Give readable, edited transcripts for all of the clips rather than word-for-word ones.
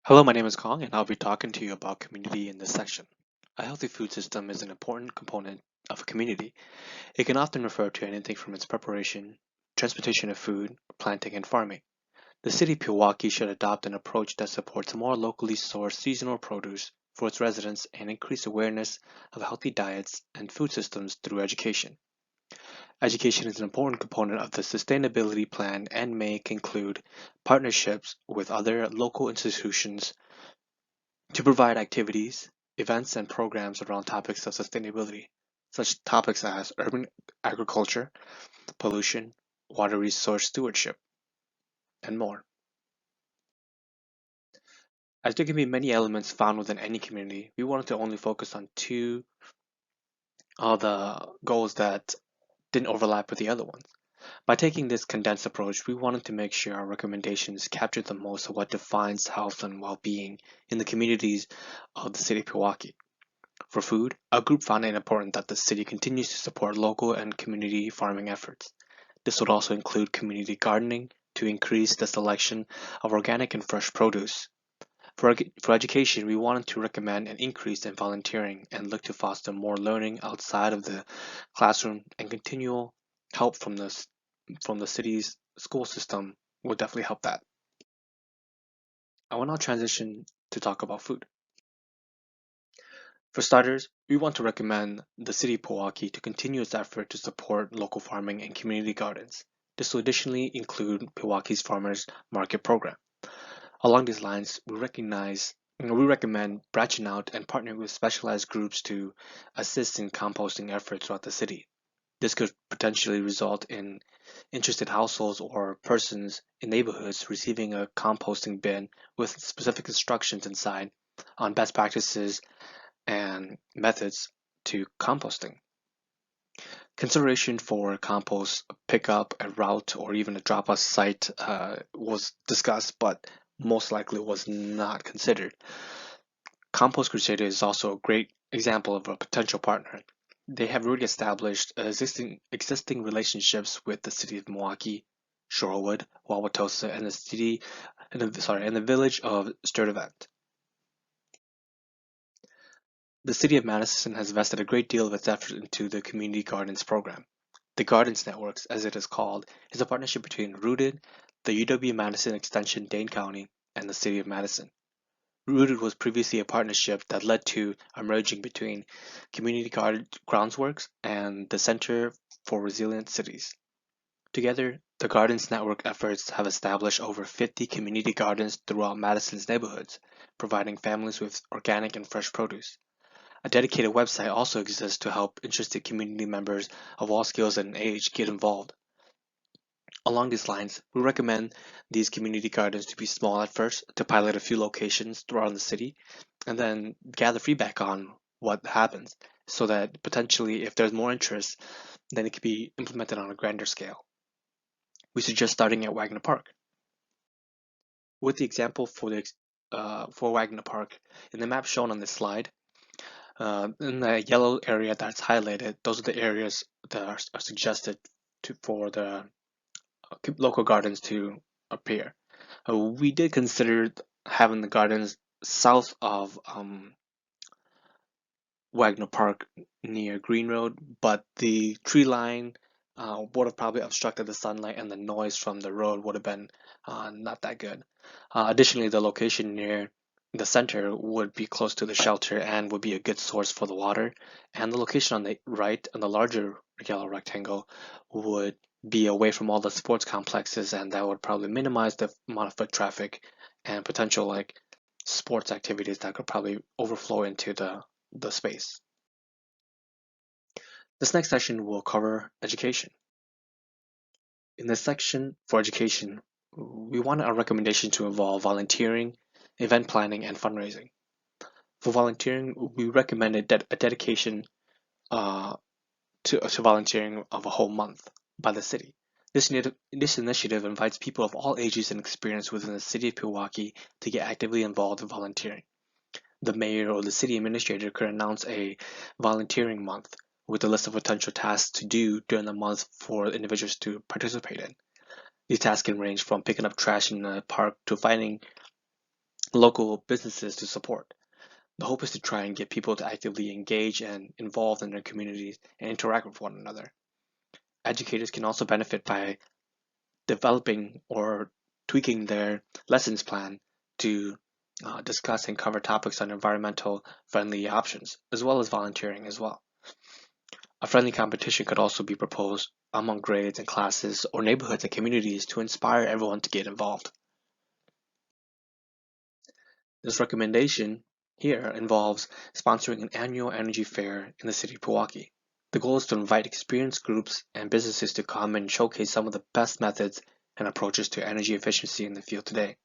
Hello, my name is Kong, and I'll be talking to you about community in this section. A healthy food system is an important component of a community. It can often refer to anything from its preparation, transportation of food, planting, and farming. The city of Pewaukee should adopt an approach that supports more locally sourced seasonal produce for its residents and increase awareness of healthy diets and food systems through education. Education is an important component of the sustainability plan and may include partnerships with other local institutions to provide activities, events, and programs around topics of sustainability, such topics as urban agriculture, pollution, water resource stewardship, and more. As there can be many elements found within any community, we wanted to only focus on two of the goals that didn't overlap with the other ones. By taking this condensed approach, we wanted to make sure our recommendations captured the most of what defines health and well-being in the communities of the city of Pewaukee. For food, our group found it important that the city continues to support local and community farming efforts. This would also include community gardening to increase the selection of organic and fresh produce. For education, we wanted to recommend an increase in volunteering and look to foster more learning outside of the classroom, and continual help from the city's school system would definitely help that. I will now transition to talk about food. For starters, we want to recommend the City of Pewaukee to continue its effort to support local farming and community gardens. This will additionally include Pewaukee's Farmers Market program. Along these lines, we recommend branching out and partnering with specialized groups to assist in composting efforts throughout the city. This could potentially result in interested households or persons in neighborhoods receiving a composting bin with specific instructions inside on best practices and methods to composting. Consideration for compost pickup, a route, or even a drop-off site was discussed, but most likely was not considered. Compost Crusader is also a great example of a potential partner. They have already established existing relationships with the city of Milwaukee, Shorewood, Wauwatosa, and the village of Sturtevant. The City of Madison has invested a great deal of its effort into the Community Gardens program. The Gardens Networks, as it is called, is a partnership between Rooted, the UW-Madison Extension Dane County, and the City of Madison. Rooted was previously a partnership that led to a merging between Community Groundsworks and the Center for Resilient Cities. Together, the Gardens Network efforts have established over 50 community gardens throughout Madison's neighborhoods, providing families with organic and fresh produce. A dedicated website also exists to help interested community members of all skills and age get involved. Along these lines, we recommend these community gardens to be small at first, to pilot a few locations throughout the city, and then gather feedback on what happens, so that potentially, if there's more interest, then it could be implemented on a grander scale. We suggest starting at Wagner Park. With the example for Wagner Park, in the map shown on this slide, in the yellow area that's highlighted, those are the areas that are suggested for the local gardens to appear. We did consider having the gardens south of Wagner Park near Green Road, but the tree line would have probably obstructed the sunlight, and the noise from the road would have been not that good. Additionally, the location near the center would be close to the shelter and would be a good source for the water. And the location on the right and the larger yellow rectangle would be away from all the sports complexes, and that would probably minimize the amount of foot traffic and potential like sports activities that could probably overflow into the space. This next section will cover education. In this section for education, we want our recommendation to involve volunteering, event planning, and fundraising. For volunteering, we recommend a dedication to volunteering of a whole month by the city. This initiative invites people of all ages and experience within the city of Pewaukee to get actively involved in volunteering. The mayor or the city administrator could announce a volunteering month with a list of potential tasks to do during the month for individuals to participate in. These tasks can range from picking up trash in the park to finding local businesses to support. The hope is to try and get people to actively engage and involved in their communities and interact with one another. Educators can also benefit by developing or tweaking their lessons plan to discuss and cover topics on environmental friendly options, as well as volunteering as well. A friendly competition could also be proposed among grades and classes or neighborhoods and communities to inspire everyone to get involved. This recommendation here involves sponsoring an annual energy fair in the city of Pewaukee. The goal is to invite experienced groups and businesses to come and showcase some of the best methods and approaches to energy efficiency in the field today.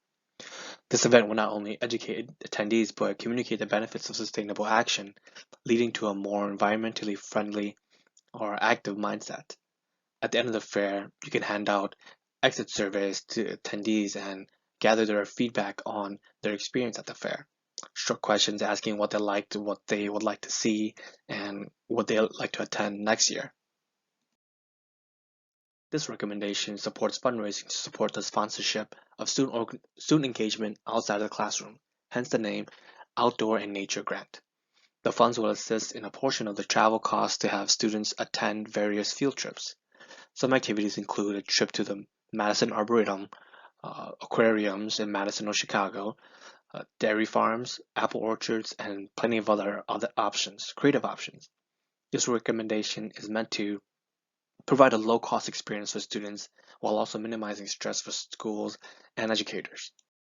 This event will not only educate attendees but communicate the benefits of sustainable action, leading to a more environmentally friendly or active mindset. At the end of the fair, you can hand out exit surveys to attendees and gather their feedback on their experience at the fair. Short questions asking what they liked, what they would like to see, and what they would like to attend next year. This recommendation supports fundraising to support the sponsorship of student engagement outside of the classroom, hence the name Outdoor and Nature Grant. The funds will assist in a portion of the travel costs to have students attend various field trips. Some activities include a trip to the Madison Arboretum, aquariums in Madison or Chicago, dairy farms, apple orchards, and plenty of other options, creative options. This recommendation is meant to provide a low-cost experience for students while also minimizing stress for schools and educators.